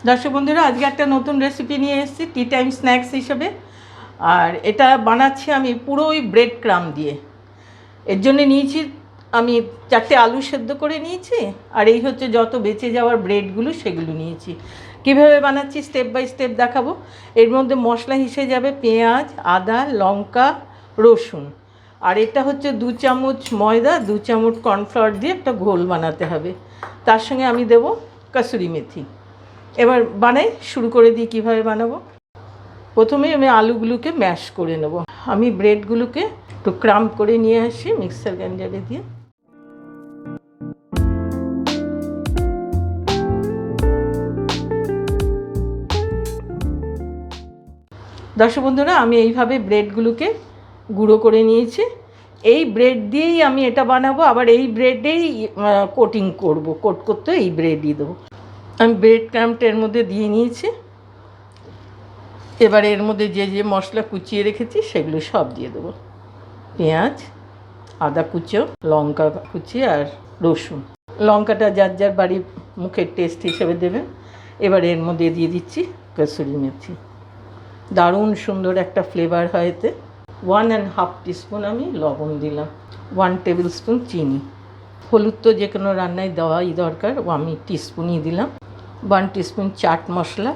দর্শক বন্ধুরা, আজকে একটা নতুন রেসিপি নিয়ে এসেছি টি টাইম স্ন্যাক্স হিসেবে। আর এটা বানাচ্ছি আমি পুরোই ব্রেড ক্রাম্ব দিয়ে। এর জন্য নিয়েছি আমি 4টে আলু সেদ্ধ করে নিয়েছি, আর এই হচ্ছে যত বেঁচে যাওয়ার ব্রেডগুলো সেগুলো নিয়েছি। কীভাবে বানাচ্ছি স্টেপ বাই স্টেপ দেখাবো। এর মধ্যে মশলা হিসেবে যাবে পেঁয়াজ, আদা, লঙ্কা, রসুন। আর এটা হচ্ছে 2 চামচ ময়দা, 2 চামচ কর্নফ্লাওয়ার দিয়ে একটা ঘোল বানাতে হবে। তার সঙ্গে আমি দেব কাসুরি মেথি। এবার বানাই, শুরু করে দিই কীভাবে বানাবো। প্রথমে আমি আলুগুলোকে ম্যাশ করে নেব। আমি ব্রেডগুলোকে একটু ক্রাম্ব করে নিয়ে আসি মিক্সার গ্রাইন্ডারে দিয়ে। দর্শক বন্ধুরা, আমি এইভাবে ব্রেডগুলোকে গুঁড়ো করে নিয়েছি। এই ব্রেড দিয়েই আমি এটা বানাবো, আবার এই ব্রেডেই কোটিং করব। কোট করতে এই ব্রেডই দেবো। আমি ব্রেড ক্রাম্বটা এর মধ্যে দিয়ে নিয়েছি। এবার এর মধ্যে যে যে মশলা কুচিয়ে রেখেছি সেগুলো সব দিয়ে দেবো। পেঁয়াজ, আদা কুচো, লঙ্কা কুচি আর রসুন। লঙ্কাটা যার যার বাড়ির মুখের টেস্ট হিসেবে দেবেন। এবার এর মধ্যে দিয়ে দিচ্ছি কাসুরি মেথি। দারুণ সুন্দর একটা ফ্লেভার হয় এতে। 1.5 টিস্পুন আমি লবণ দিলাম, 1 টেবিল স্পুন চিনি। হলুদ তো যে কোনো রান্নায় দেওয়াই দরকার, আমি টিস্পুনই দিলাম। 1 টিস্পুন চাট মশলা,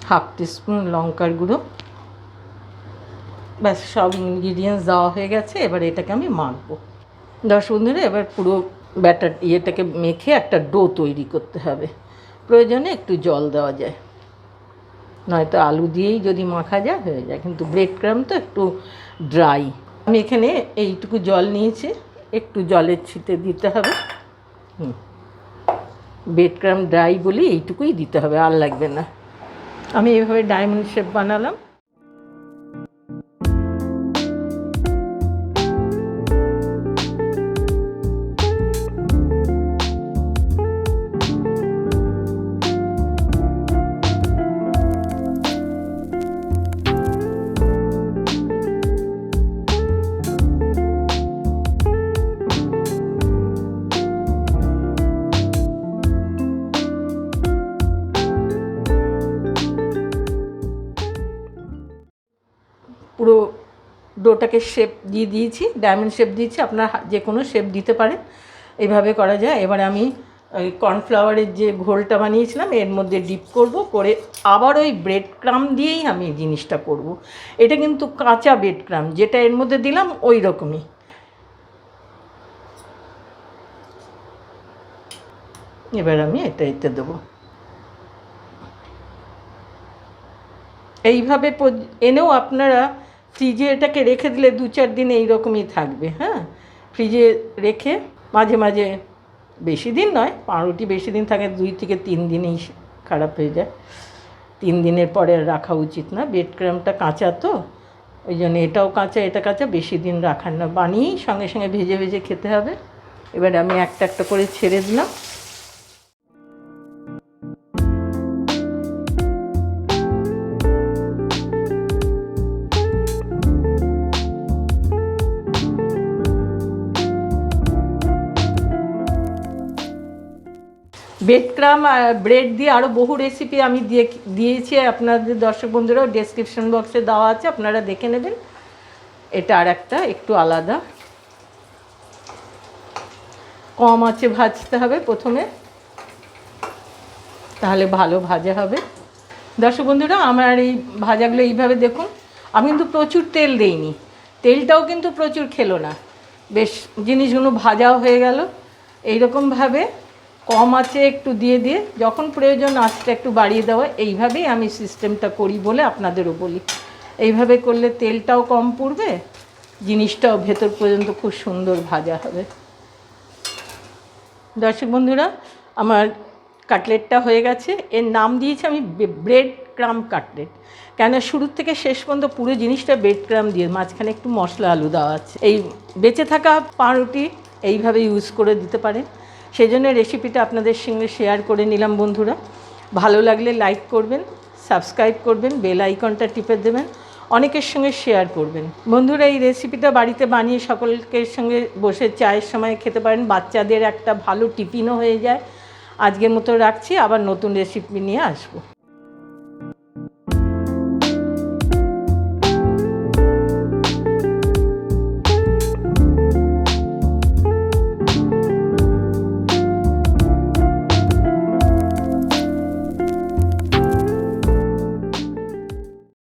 1/2 টিস্পুন লঙ্কার গুঁড়ো। ব্যাস, সব ইনগ্রিডিয়েন্টস দেওয়া হয়ে গেছে। এবার এটাকে আমি মাখবো। দর্শক বন্ধুরা, এবার পুরো ব্যাটার ইয়েটাকে মেখে একটা ডো তৈরি করতে হবে। প্রয়োজনে একটু জল দেওয়া যায়, নয়তো আলু দিয়েই যদি মাখা যায় হয়ে যায়, কিন্তু ব্রেড ক্রাম্ব তো একটু ড্রাই। আমি এখানে এইটুকু জল নিয়েছি, একটু জলের ছিটে দিতে হবে। ব্রেড ক্রাম্ব ড্রাই বলি এইটুকুই দিতে হবে, আর লাগবে না। আমি এইভাবে ডায়মন্ড শেপ বানালাম। পুরো ডোটাকে শেপ দিয়ে দিয়েছি, ডায়মন্ড শেপ দিয়েছি। আপনার যে কোনো শেপ দিতে পারেন, এইভাবে করা যায়। এবার আমি ওই কর্নফ্লাওয়ারের যে ঘোলটা বানিয়েছিলাম এর মধ্যে ডিপ করব, করে আবার ওই ব্রেড ক্রাম্ব দিয়েই আমি জিনিসটা করব। এটা কিন্তু কাঁচা ব্রেড ক্রাম্ব, যেটা এর মধ্যে দিলাম ওই রকমই। এবার আমি এটা এতে দেবো। এইভাবে এনেও আপনারা ফ্রিজে এটাকে রেখে দিলে 2-4 দিন এইরকমই থাকবে। হ্যাঁ, ফ্রিজে রেখে মাঝে মাঝে, বেশি দিন নয়, পাউরুটি বেশি দিন থাকে, 2 থেকে 3 দিনেই খারাপ হয়ে যায়। 3 দিনের পরে রাখা উচিত না। ব্রেড ক্রাম্বটা কাঁচা তো, ওই জন্য এটাও কাঁচা, এটা কাঁচা, বেশি দিন রাখার না। বানিয়েই সঙ্গে সঙ্গে ভেজে ভেজে খেতে হবে। এবার আমি একটা একটা করে ছেড়ে দিলাম। ব্রেড ক্রাম্ব আর ব্রেড দিয়ে আরও বহু রেসিপি আমি দিয়েছি আপনাদের দর্শক বন্ধুরাও, ডেসক্রিপশন বক্সে দেওয়া আছে, আপনারা দেখে নেবেন। এটা আর একটা একটু আলাদা। কম আঁচে ভাজতে হবে প্রথমে, তাহলে ভালো ভাজা হবে। দর্শক বন্ধুরা, আমার এই ভাজাগুলো এইভাবে দেখুন। আমি কিন্তু প্রচুর তেল দেইনি, তেলটাও কিন্তু প্রচুর খেলো না। বেশ জিনিসগুলো ভাজাও হয়ে গেল। এইরকমভাবে কম আঁচে একটু দিয়ে দিয়ে, যখন প্রয়োজন আঁচটা একটু বাড়িয়ে দেওয়া। এইভাবেই আমি সিস্টেমটা করি বলে আপনাদেরও বলি। এইভাবে করলে তেলটাও কম পুড়বে, জিনিসটাও ভেতর পর্যন্ত খুব সুন্দর ভাজা হবে। দর্শক বন্ধুরা, আমার কাটলেটটা হয়ে গেছে। এর নাম দিয়েছি আমি ব্রেড ক্রাম্ব কাটলেট। কেন, শুরু থেকে শেষ পর্যন্ত পুরো জিনিসটা ব্রেড ক্রাম্ব দিয়ে, মাঝখানে একটু মশলা আলু দেওয়া আছে। এই বেঁচে থাকা পাউরুটি এইভাবে ইউজ করে দিতে পারেন। সেই জন্য রেসিপিটা আপনাদের সঙ্গে শেয়ার করে নিলাম বন্ধুরা। ভালো লাগলে লাইক করবেন, সাবস্ক্রাইব করবেন, বেল আইকনটা টিপে দেবেন, অনেকের সঙ্গে শেয়ার করবেন। বন্ধুরা, এই রেসিপিটা বাড়িতে বানিয়ে সকলের সঙ্গে বসে চায়ের সময় খেতে পারেন। বাচ্চাদের একটা ভালো টিফিনও হয়ে যায়, আজকের মতো রাখছি, আবার নতুন রেসিপি নিয়ে আসবো।